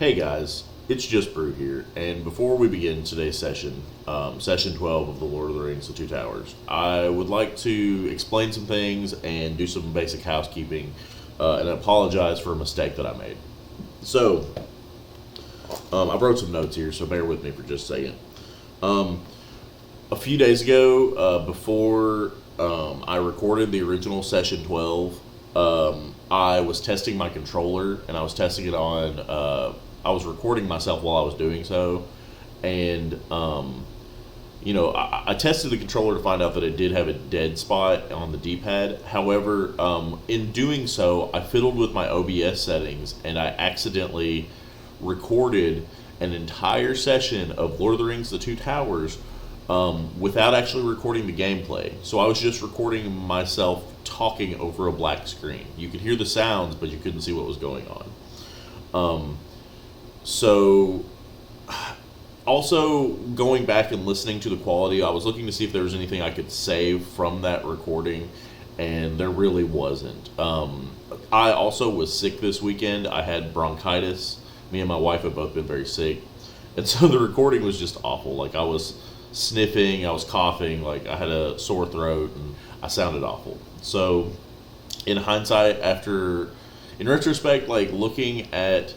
Hey guys, it's Just Brew here, and before we begin today's session, session 12 of The Lord of the Rings: The Two Towers, I would like to explain some things and do some basic housekeeping, and apologize for a mistake that I made. So, I wrote some notes here, so bear with me for just a second. A few days ago, before I recorded the original session 12, I was testing my controller, and I was testing it on, I was recording myself while I was doing so, and, I tested the controller to find out that it did have a dead spot on the D-pad. However, in doing so, I fiddled with my OBS settings, and I accidentally recorded an entire session of Lord of the Rings: The Two Towers without actually recording the gameplay. So I was just recording myself talking over a black screen. You could hear the sounds, but you couldn't see what was going on. So also going back and listening to the quality, I was looking to see if there was anything I could save from that recording, and there really wasn't. I also was sick this weekend. I had bronchitis. Me and my wife have both been very sick. And so the recording was just awful. Like, I was sniffing, I was coughing, like I had a sore throat, and I sounded awful. So in hindsight, in retrospect, like looking at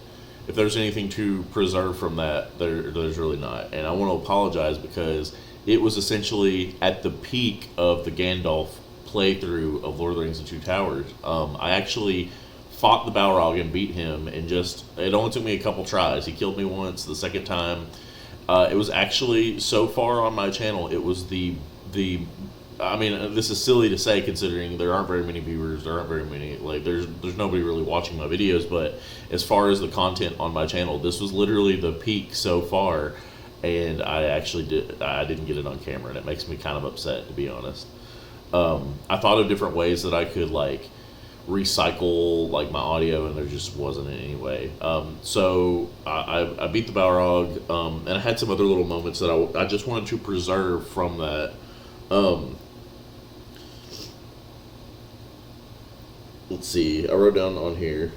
if there's anything to preserve from that, there's really not. And I want to apologize because it was essentially at the peak of the Gandalf playthrough of Lord of the Rings: The Two Towers. I actually fought the Balrog and beat him, and it only took me a couple tries. He killed me once. The second time, it was actually, so far on my channel, it was I mean, this is silly to say considering there aren't very many viewers, there aren't very many, like, there's nobody really watching my videos, but as far as the content on my channel, this was literally the peak so far, and I didn't get it on camera, and it makes me kind of upset, to be honest. I thought of different ways that I could, like, recycle, like, my audio, and there just wasn't any way. So I beat the Balrog, and I had some other little moments that I just wanted to preserve from that. Let's see, I wrote down on here.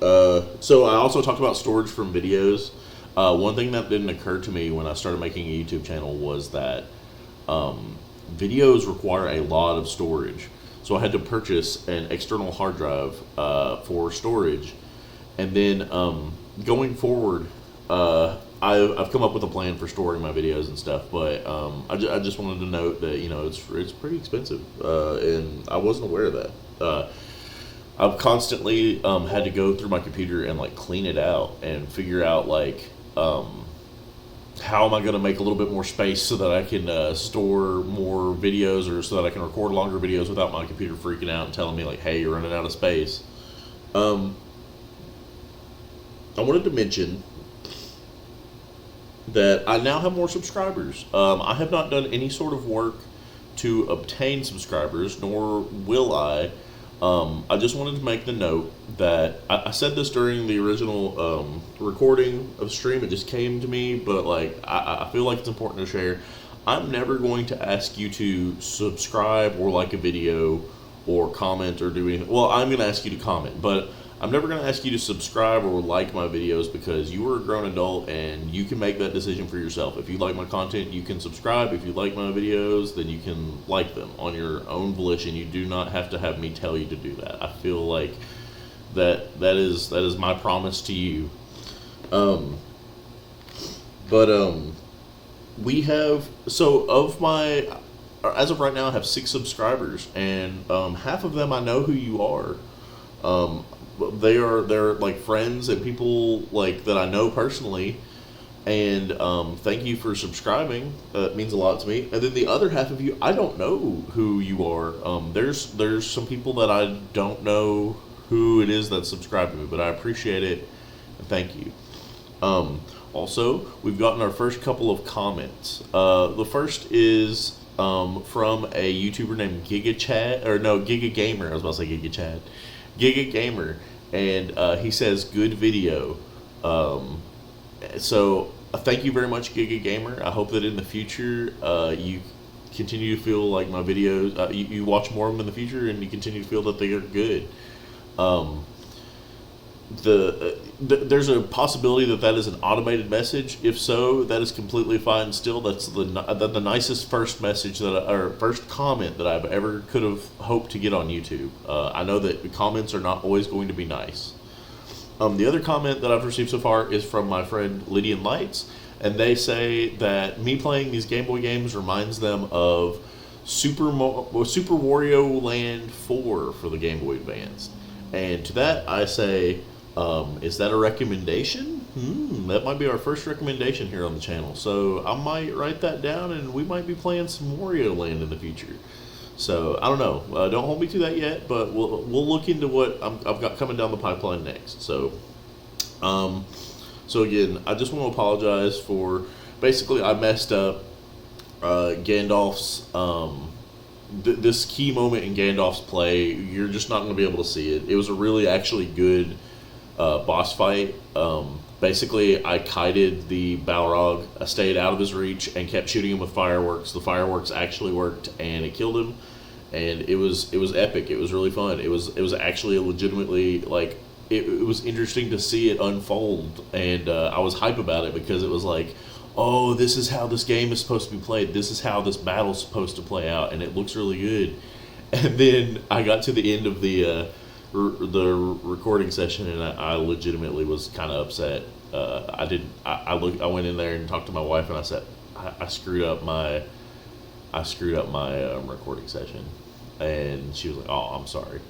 So I also talked about storage from videos. One thing that didn't occur to me when I started making a YouTube channel was that videos require a lot of storage. So I had to purchase an external hard drive for storage. And then going forward, I've come up with a plan for storing my videos and stuff, but I just wanted to note that, it's pretty expensive, and I wasn't aware of that. I've constantly had to go through my computer and, like, clean it out and figure out, like, how am I going to make a little bit more space so that I can store more videos, or so that I can record longer videos without my computer freaking out and telling me, like, hey, you're running out of space. I wanted to mention that I now have more subscribers. I have not done any sort of work to obtain subscribers, nor will I. I just wanted to make the note that I said this during the original recording of stream. It just came to me, but, like, I feel like it's important to share. I'm never going to ask you to subscribe or like a video or comment or do anything. Well, I'm going to ask you to comment, but I'm never going to ask you to subscribe or like my videos, because you are a grown adult and you can make that decision for yourself. If you like my content, you can subscribe. If you like my videos, then you can like them on your own volition. You do not have to have me tell you to do that. I feel like that is my promise to you. We have, as of right now, I have 6 subscribers, and half of them I know who you are. They're like friends and people, like, that I know personally, and thank you for subscribing. It means a lot to me. And then the other half of you, I don't know who you are. There's some people that I don't know who it is that subscribe to me, but I appreciate it, and thank you. Also, we've gotten our first couple of comments. The first is from a YouTuber named Giga Gamer. I was about to say Giga Chad. Giga Gamer, and he says, good video. So thank you very much, Giga Gamer. I hope that in the future you continue to feel like my videos, you watch more of them in the future, and you continue to feel that they are good. there's a possibility that is an automated message. If so, that is completely fine. Still, that's the nicest first message or first comment that I've ever could have hoped to get on YouTube. I know that comments are not always going to be nice. The other comment that I've received so far is from my friend Lydian Lights, and they say that me playing these Game Boy games reminds them of Super Wario Land 4 for the Game Boy Advance. And to that, I say, is that a recommendation? That might be our first recommendation here on the channel. So I might write that down, and we might be playing some Wario Land in the future. So I don't know. Don't hold me to that yet, but we'll look into what I've got coming down the pipeline next. So, so again, I just want to apologize for basically I messed up Gandalf's. This key moment in Gandalf's play, you're just not going to be able to see it. It was a really actually good boss fight. Basically, I kited the Balrog. I stayed out of his reach and kept shooting him with fireworks. The fireworks actually worked, and it killed him. And it was epic. It was really fun. It was actually legitimately like it was interesting to see it unfold, and I was hype about it because it was like, oh, this is how this game is supposed to be played. This is how this battle's supposed to play out, and it looks really good. And then I got to the end of the recording session, and I legitimately was kind of upset. I went in there and talked to my wife, and I said I screwed up my recording session, and she was like, "Oh, I'm sorry."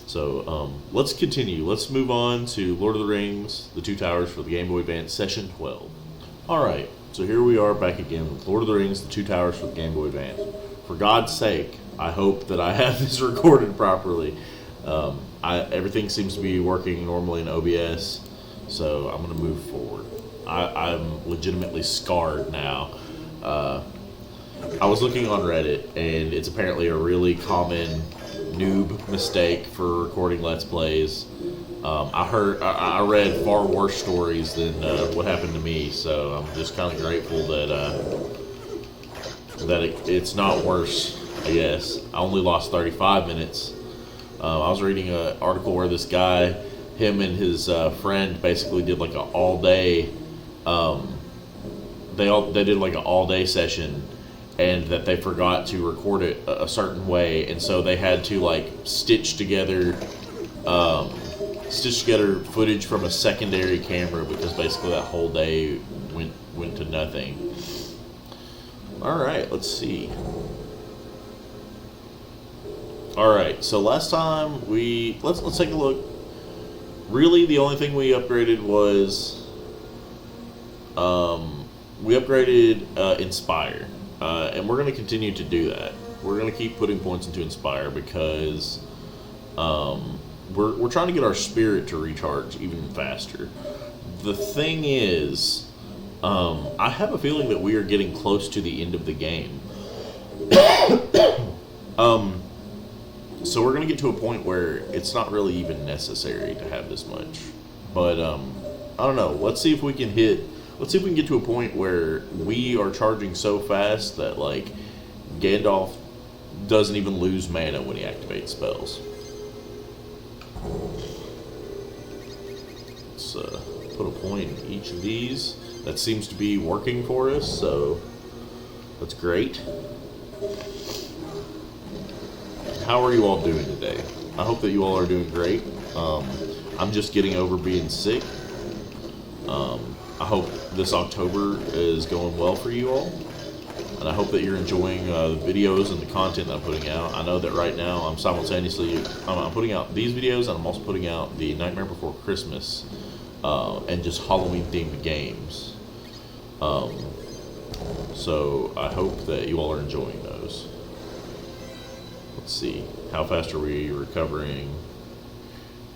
So let's continue. Let's move on to Lord of the Rings: The Two Towers for the Game Boy Advance, Session 12. Alright, so here we are back again with Lord of the Rings, The Two Towers for the Game Boy Advance. For God's sake, I hope that I have this recorded properly. Everything seems to be working normally in OBS, so I'm going to move forward. I'm legitimately scarred now. I was looking on Reddit, and it's apparently a really common noob mistake for recording Let's Plays. I read far worse stories than what happened to me, so I'm just kind of grateful that it's not worse, I guess. I only lost 35 minutes. I was reading an article where this guy, him and his friend basically did like an all-day, they did like an all-day session, and that they forgot to record it a certain way, and so they had to like stitch together footage from a secondary camera because basically that whole day went to nothing. All right, let's see. All right, so last time let's take a look. Really, the only thing we upgraded was we upgraded Inspire, and we're going to continue to do that. We're going to keep putting points into Inspire because we're trying to get our spirit to recharge even faster. The thing is, I have a feeling that we are getting close to the end of the game. So we're going to get to a point where it's not really even necessary to have this much. But I don't know. Let's see if we can get to a point where we are charging so fast that like Gandalf doesn't even lose mana when he activates spells. Let's put a point in each of these. That seems to be working for us, so that's great. How are you all doing today? I hope that you all are doing great. I'm just getting over being sick. I hope this October is going well for you all. And I hope that you're enjoying the videos and the content that I'm putting out. I know that right now I'm simultaneously I'm putting out these videos, and I'm also putting out the Nightmare Before Christmas and just Halloween themed games. So I hope that you all are enjoying those. Let's see, how fast are we recovering?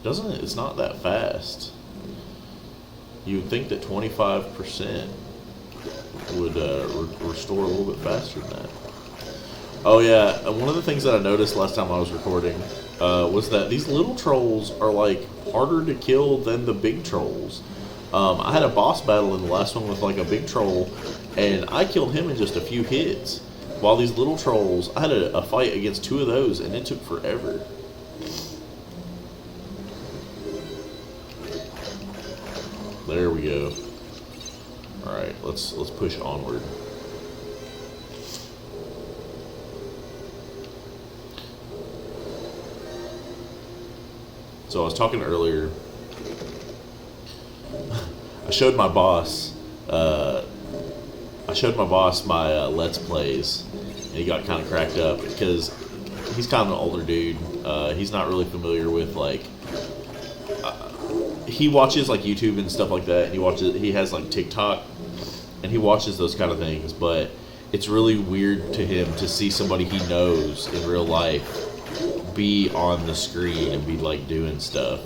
It's not that fast. You would think that 25% would restore a little bit faster than that. Oh yeah, one of the things that I noticed last time I was recording was that these little trolls are like harder to kill than the big trolls. I had a boss battle in the last one with like a big troll, and I killed him in just a few hits. While these little trolls, I had a fight against 2 of those, and it took forever. There we go. All right, let's push onward. So I was talking earlier. I showed my boss. My Let's Plays, and he got kind of cracked up because he's kind of an older dude. He's not really familiar with like. He watches like YouTube and stuff like that. And he has like TikTok, and he watches those kind of things. But it's really weird to him to see somebody he knows in real life be on the screen and be like doing stuff.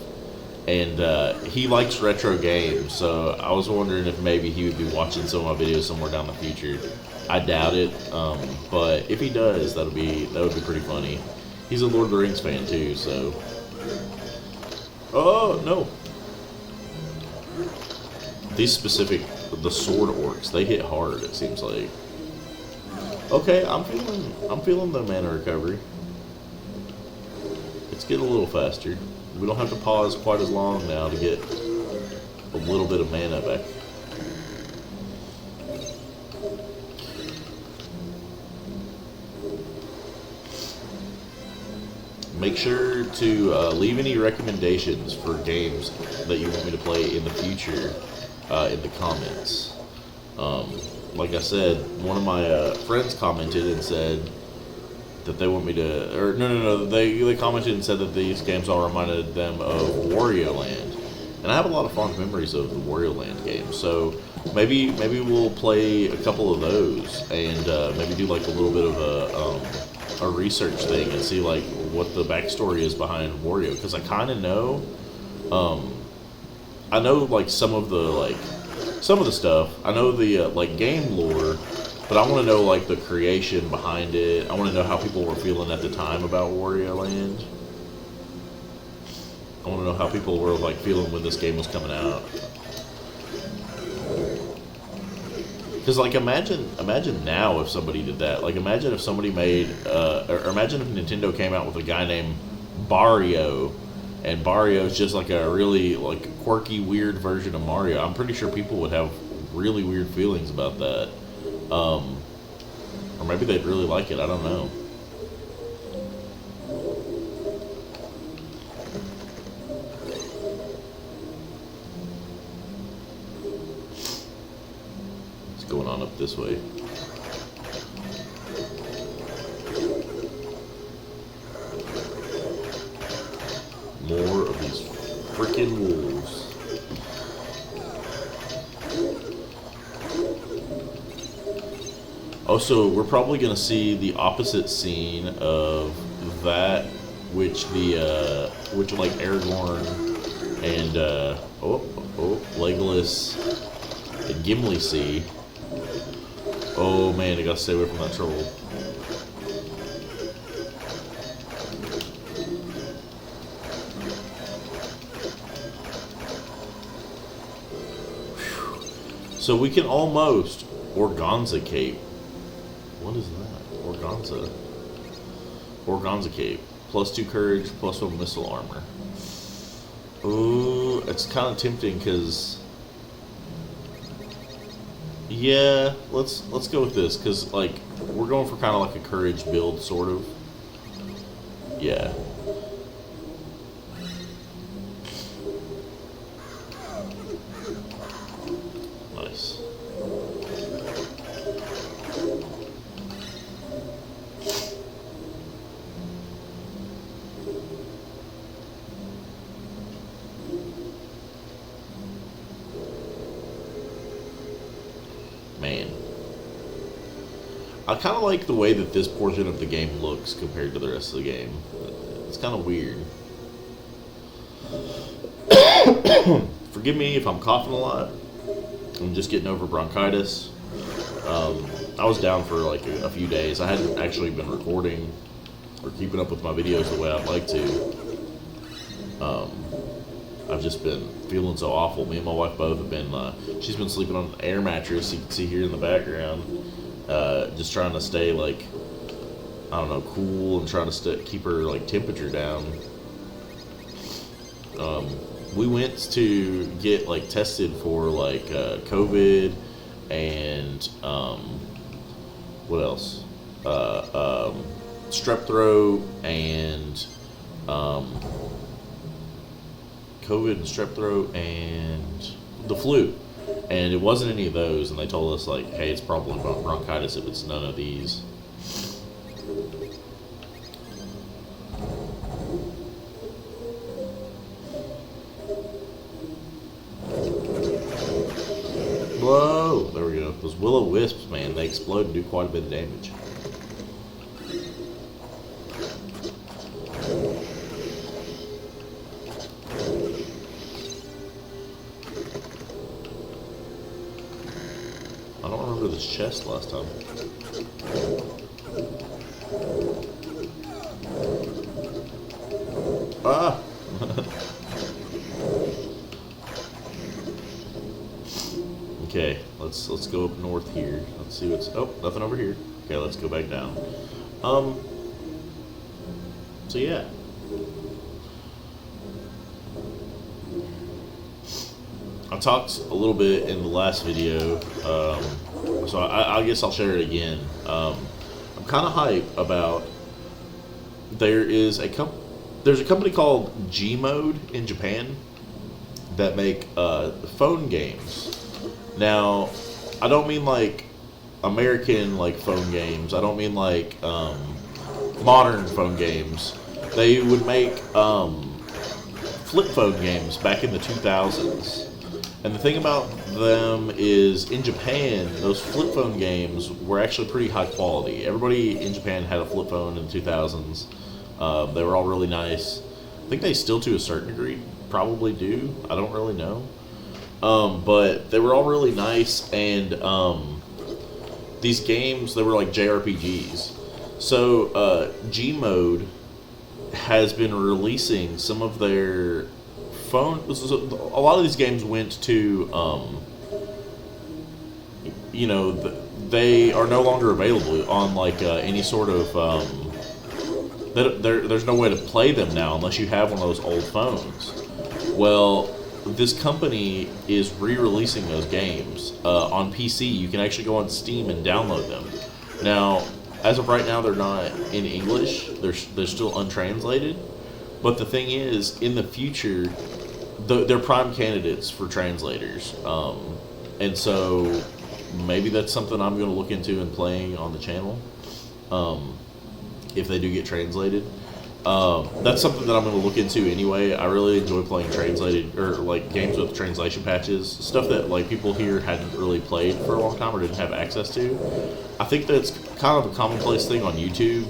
And he likes retro games, so I was wondering if maybe he would be watching some of my videos somewhere down the future. I doubt it, but if he does, that would be pretty funny. He's a Lord of the Rings fan too, so. Oh no! The sword orcs, they hit hard. It seems like. Okay, I'm feeling the mana recovery. It's getting a little faster. We don't have to pause quite as long now to get a little bit of mana back. Make sure to leave any recommendations for games that you want me to play in the future in the comments. Like I said, one of my friends commented and said that they want me to, or no, they commented and said that these games all reminded them of Wario Land, and I have a lot of fond memories of the Wario Land game. So maybe we'll play a couple of those and maybe do like a little bit of a research thing and see like what the backstory is behind Wario, because I kind of know, I know like some of the stuff. I know the like game lore. But I want to know like the creation behind it. I want to know how people were feeling at the time about Wario Land. I want to know how people were like feeling when this game was coming out. Because like imagine now if somebody did that. Like imagine if somebody made, or imagine if Nintendo came out with a guy named Barrio, and Barrio's just like a really like quirky, weird version of Mario. I'm pretty sure people would have really weird feelings about that. Or maybe they'd really like it, I don't know. What's going on up this way? More of these freaking wolves. Also, we're probably going to see the opposite scene of that, which like Aragorn and Legolas and Gimli see. Oh man, I gotta stay away from that troll. So we can almost Organza Cape. What is that? Organza Cape. +2 courage, +1 missile armor. Ooh, it's kind of tempting because, yeah, let's go with this because like we're going for kind of like a courage build, sort of. Yeah. Nice. Man, I kind of like the way that this portion of the game looks compared to the rest of the game. It's kind of weird. Forgive me if I'm coughing a lot. I'm just getting over bronchitis. I was down for like a few days. I hadn't actually been recording or keeping up with my videos the way I'd like to. I've just been feeling so awful. Me and my wife both have been, she's been sleeping on an air mattress, you can see here in the background, just trying to stay, like, I don't know, cool and trying to keep her, like, temperature down. we went to get like tested for like COVID and what else? Strep throat and COVID and strep throat and the flu. And it wasn't any of those, and they told us like, hey, it's probably bronchitis if it's none of these. Whoa! There we go. Those will-o-wisps, man, they explode and do quite a bit of damage. I don't remember this chest last time. Ah! Okay, let's go up north here. Let's see what's... Oh, nothing over here. Okay, let's go back down. So yeah. I talked a little bit in the last video, so I guess I'll share it again. I'm kind of hype about... There's a company called G-Mode in Japan that make phone games. Now, I don't mean like American like phone games. I don't mean like modern phone games. They would make flip phone games back in the 2000s. And the thing about them is, in Japan, those flip phone games were actually pretty high quality. Everybody in Japan had a flip phone in the 2000s. They were all really nice. I think they still, to a certain degree, probably do. I don't really know. But they were all really nice, and these games, they were like JRPGs. So G-Mode has been releasing some of their phone... A lot of these games went to, you know, they are no longer available on like any sort of... there's no way to play them now unless you have one of those old phones. Well, this company is re-releasing those games on PC. You can actually go on Steam and download them. Now, as of right now, they're not in English. They're still untranslated. But the thing is, in the future, they're prime candidates for translators. And so maybe that's something I'm going to look into and playing on the channel. If they do get translated. That's something that I'm going to look into anyway. I really enjoy playing translated, or like games with translation patches, stuff that like people here hadn't really played for a long time or didn't have access to. I think that's kind of a commonplace thing on YouTube.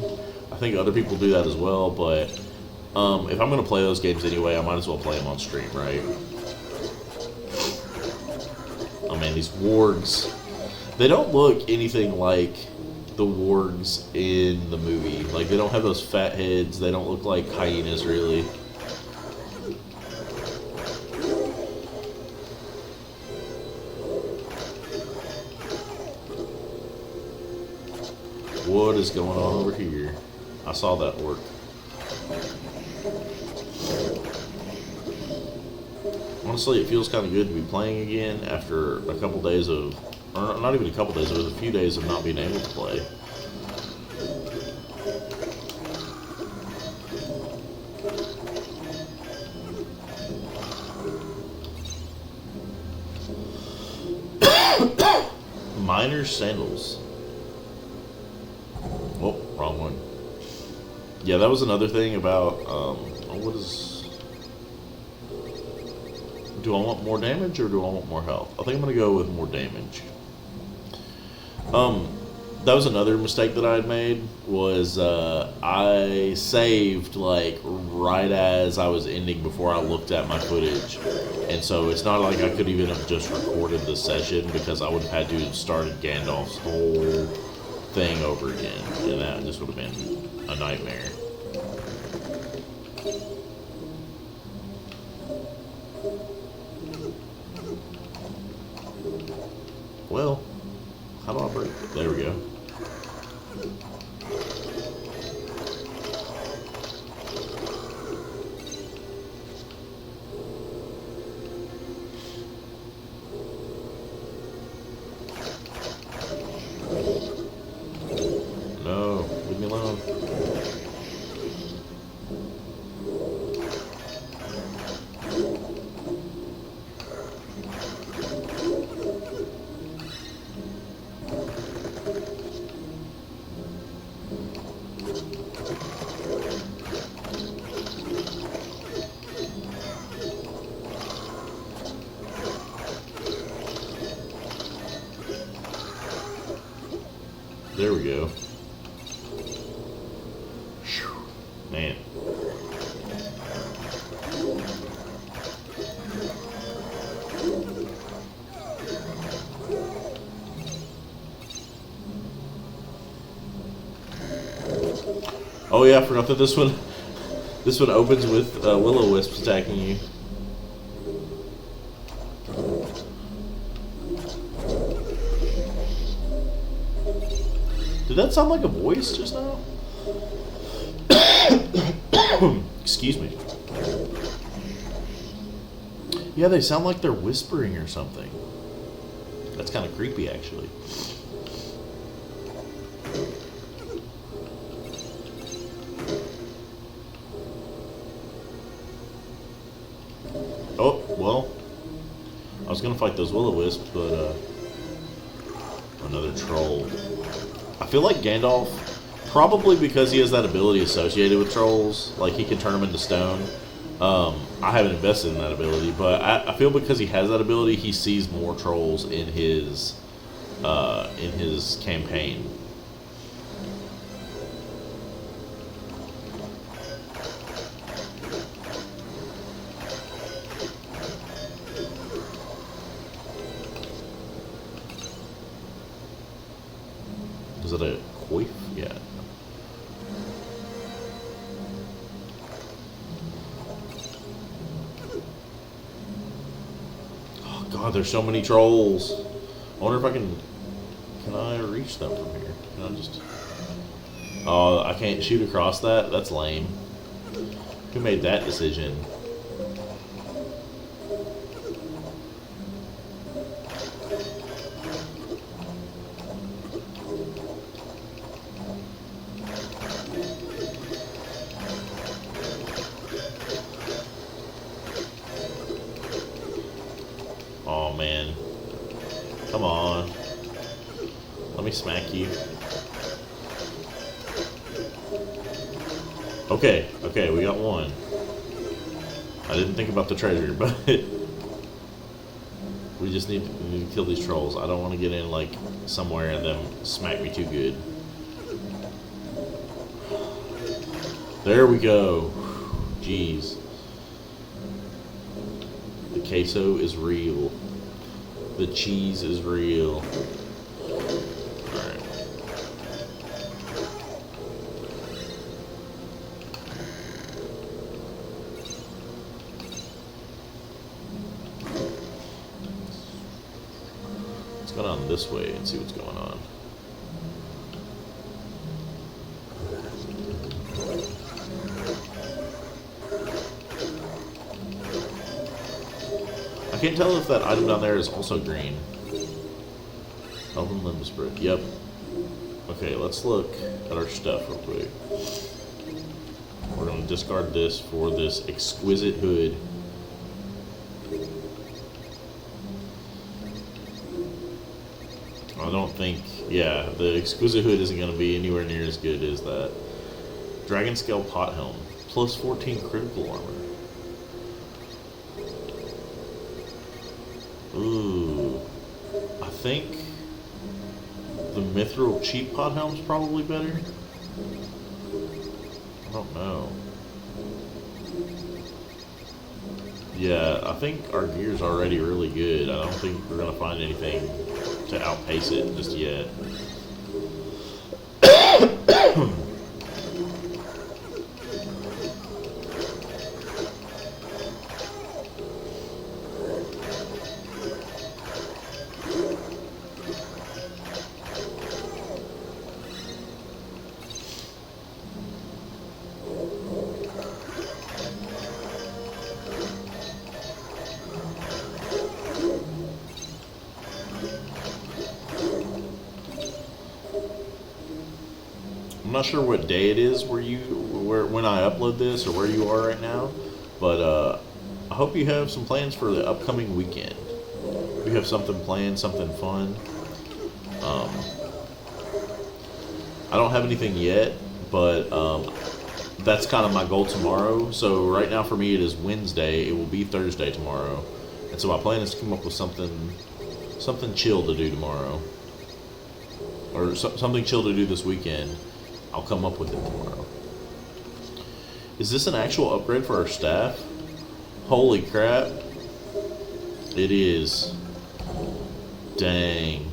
I think other people do that as well, but if I'm going to play those games anyway, I might as well play them on stream, right? Oh man, these wargs, they don't look anything like the wargs in the movie. Like, they don't have those fat heads. They don't look like hyenas, really. What is going on over here? I saw that work. Honestly, it feels kind of good to be playing again after a couple days of... Or not even a couple days, it was a few days of not being able to play. Miner's sandals. Oh, wrong one. Yeah, that was another thing about, what is... Do I want more damage or do I want more health? I think I'm going to go with more damage. That was another mistake that I had made, was I saved like right as I was ending before I looked at my footage. And so it's not like I could even have just recorded the session, because I would have had to have started Gandalf's whole thing over again. And that just would have been a nightmare. Well, how do I break it? There we go. on. There we go. Man. Oh yeah, I forgot that this one opens with will-o-wisps attacking you. Did that sound like a voice just now? Excuse me. Yeah, they sound like they're whispering or something. That's kind of creepy, actually. Oh, well. I was going to fight those will-o-wisps, but, another troll. I feel like Gandalf, probably because he has that ability associated with trolls, like he can turn them into stone. I haven't invested in that ability, but I feel because he has that ability, he sees more trolls in his campaign. Is it a quoif? Yeah. Oh god, there's so many trolls. I wonder if I can I reach them from here? Can I just... Oh, I can't shoot across that? That's lame. Who made that decision? Oh man. Come on. Let me smack you. Okay, okay, we got one. I didn't think about the treasure, but we just need to kill these trolls. I don't want to get in like somewhere and them smack me too good. There we go. Jeez. The queso is real. The cheese is real. Alright. Let's go down this way and see what's going on. I can't tell if that item down there is also green. Elven limb spread. Yep. Okay, let's look at our stuff real quick. We're going to discard this for this exquisite hood. I don't think... Yeah, the exquisite hood isn't going to be anywhere near as good as that. Dragon Scale Pot Helm. Plus 14 critical armor. Ooh, I think the Mithril Cheap Pot Helm's probably better. I don't know. Yeah, I think our gear's already really good. I don't think we're gonna find anything to outpace it just yet. I'm not sure what day it is when I upload this or where you are right now, but I hope you have some plans for the upcoming weekend. We have something planned, something fun. I don't have anything yet, but that's kind of my goal tomorrow. So right now for me it is Wednesday. It will be Thursday tomorrow, and so my plan is to come up with something chill to do tomorrow, or something chill to do this weekend. I'll come up with it tomorrow. Is this an actual upgrade for our staff? Holy crap! It is. Dang.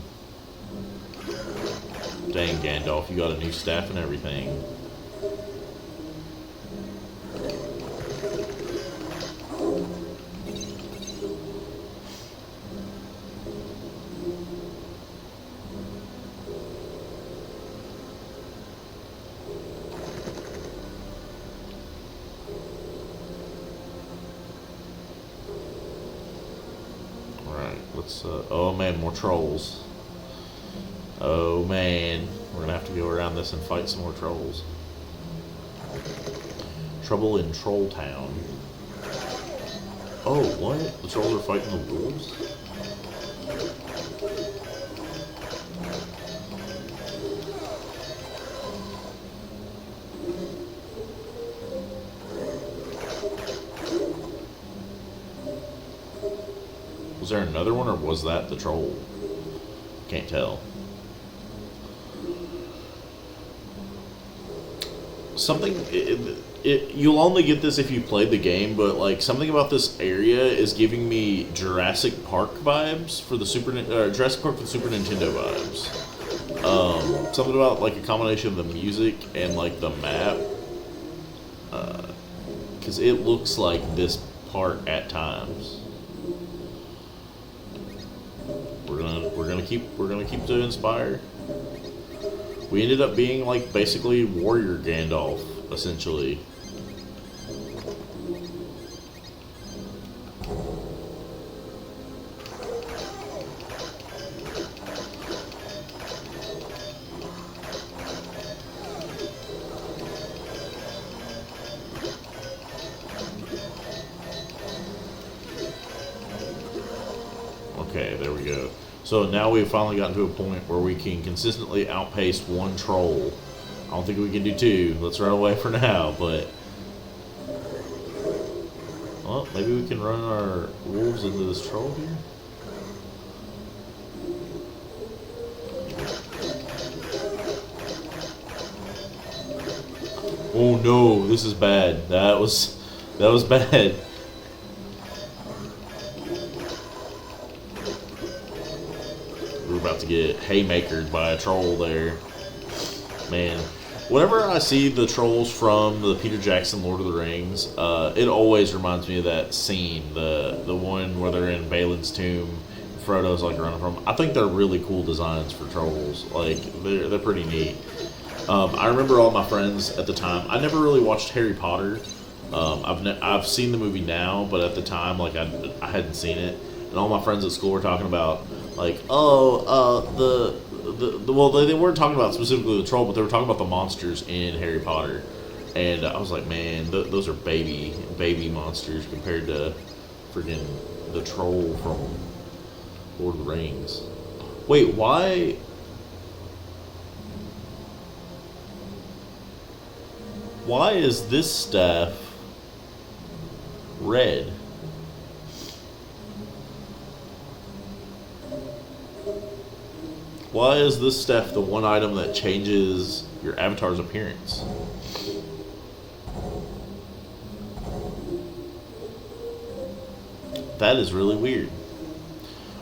Dang, Gandalf, you got a new staff and everything. Alright, let's, oh man, more trolls. Oh man, we're gonna have to go around this and fight some more trolls. Trouble in Troll Town. Oh, what? The trolls are fighting the wolves? Was there another one, or was that the troll? Can't tell. Something, you'll only get this if you played the game, but like something about this area is giving me Jurassic Park vibes for the Jurassic Park for the Super Nintendo vibes. Something about like a combination of the music and like the map, because it looks like this part at times. We're gonna keep to inspire. We ended up being like basically warrior Gandalf, essentially. Okay, there we go. So now we've finally gotten to a point where we can consistently outpace one troll. I don't think we can do two. Let's run away for now, but... Well, maybe we can run our wolves into this troll here? Oh no, this is bad. That was bad. We're about to get haymakered by a troll there. Man, whenever I see the trolls from the Peter Jackson Lord of the Rings, it always reminds me of that scene, the one where they're in Balin's tomb, Frodo's like running from. I think they're really cool designs for trolls. Like they're pretty neat. I remember all my friends at the time. I never really watched Harry Potter. I've seen the movie now, but at the time, like I hadn't seen it, and all my friends at school were talking about like, well, they weren't talking about specifically the troll, but they were talking about the monsters in Harry Potter, and I was like, man, those are baby monsters compared to freaking the troll from Lord of the Rings. Wait, why? Why is this staff red? Why is this staff the one item that changes your avatar's appearance? That is really weird.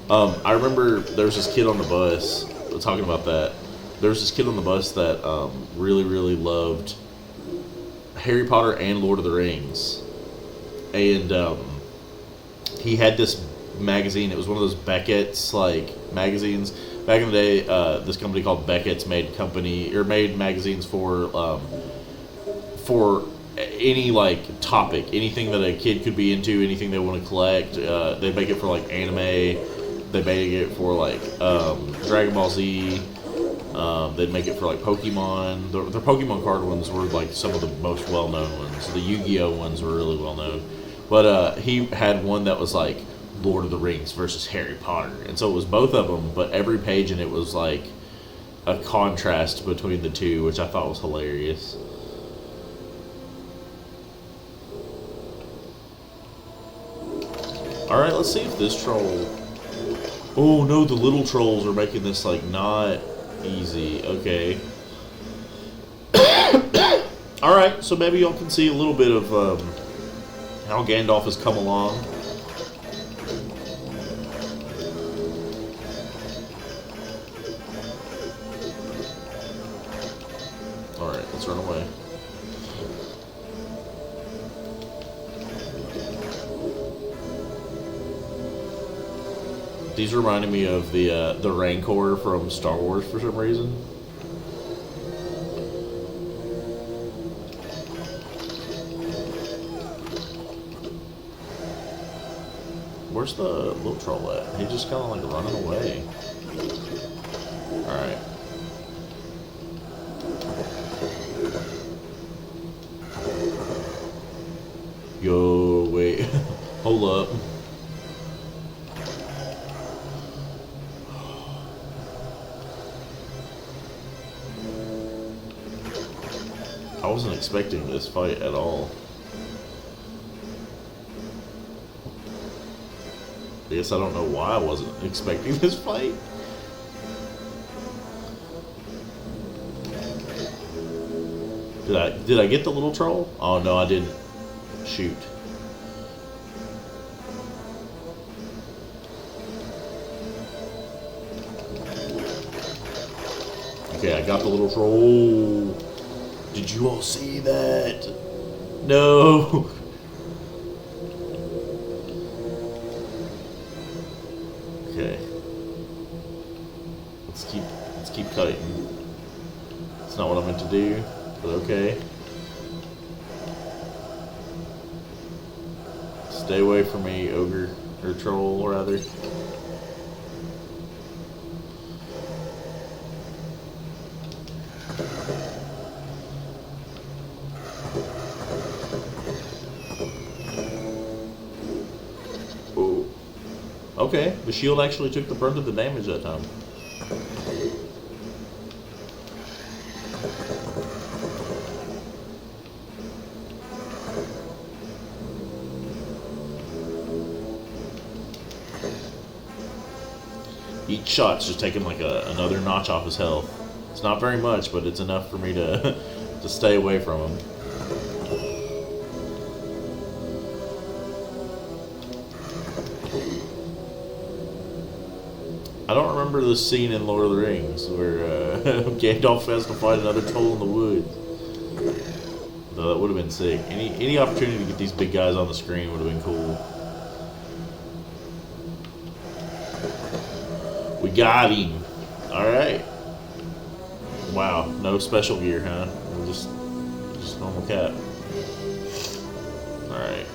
I remember there was this kid on the bus talking about that. There was this kid on the bus that really, really loved Harry Potter and Lord of the Rings, and he had this magazine. It was one of those Beckett's like magazines. Back in the day, this company called Beckett's made magazines for any like topic, anything that a kid could be into, anything they want to collect. They make it for like anime. They make it for like Dragon Ball Z. They'd make it for like Pokemon. The Pokemon card ones were like some of the most well-known ones. The Yu-Gi-Oh ones were really well-known. But he had one that was like Lord of the Rings versus Harry Potter. And so it was both of them, but every page in it was like a contrast between the two, which I thought was hilarious. Alright, let's see if this troll... Oh no, the little trolls are making this like not easy. Okay. Alright, so maybe y'all can see a little bit of how Gandalf has come along. Alright, let's run away. These reminded me of the Rancor from Star Wars for some reason. Where's the little troll at? He just kind of like running away. Alright. Yo, wait. Hold up. I wasn't expecting this fight at all. I guess I don't know why I wasn't expecting this fight. Did I get the little troll? Oh no, I didn't. Shoot. Okay, I got the little troll. Did you all see that? No. Okay. Let's keep cutting. It's not what I meant to do, but okay. Stay away from me, ogre or troll, rather. Okay, the shield actually took the brunt of the damage that time. Each shot's just taking like another notch off his health. It's not very much, but it's enough for me to to stay away from him. I don't remember this scene in Lord of the Rings where Gandalf has to fight another troll in the woods. Though that would have been sick. Any opportunity to get these big guys on the screen would have been cool. We got him. Alright. Wow, no special gear, huh? We're just normal cat. Alright.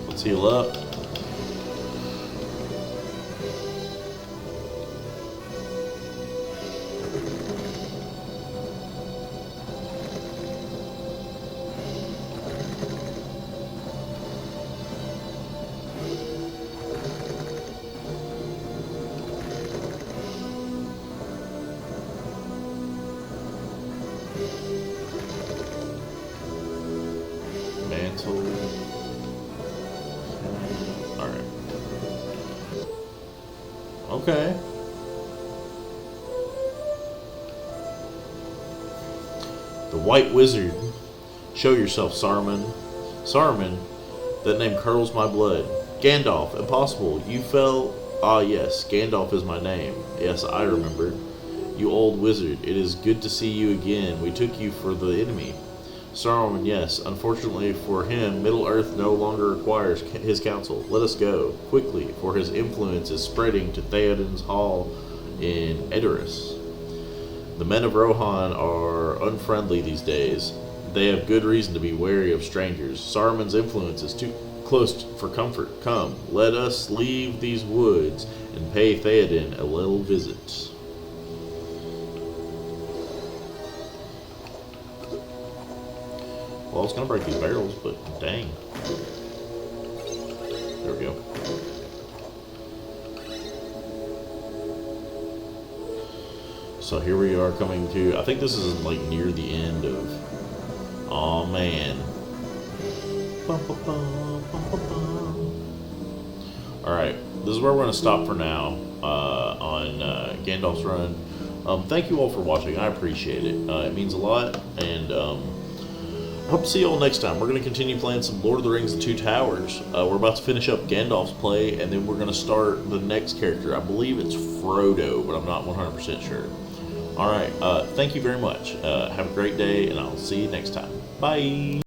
Let's heal up. Alright. Okay. The White Wizard. Show yourself, Saruman. Saruman? That name curdles my blood. Gandalf, impossible. You fell... Ah, yes, Gandalf is my name. Yes, I remember. You old wizard, it is good to see you again. We took you for the enemy. Saruman, yes. Unfortunately for him, Middle-earth no longer requires his counsel. Let us go, quickly, for his influence is spreading to Theoden's Hall in Edoras. The men of Rohan are unfriendly these days. They have good reason to be wary of strangers. Saruman's influence is too close for comfort. Come, let us leave these woods and pay Theoden a little visit. Well, I was gonna break these barrels, but dang. There we go. So here we are coming to, I think this is like near the end of, oh man. Alright, this is where we're going to stop for now on Gandalf's Run. Thank you all for watching, I appreciate it. It means a lot, and hope to see you all next time. We're going to continue playing some Lord of the Rings: The Two Towers. We're about to finish up Gandalf's play, and then we're going to start the next character. I believe it's Frodo, but I'm not 100% sure. Alright, thank you very much. Have a great day, and I'll see you next time. Bye!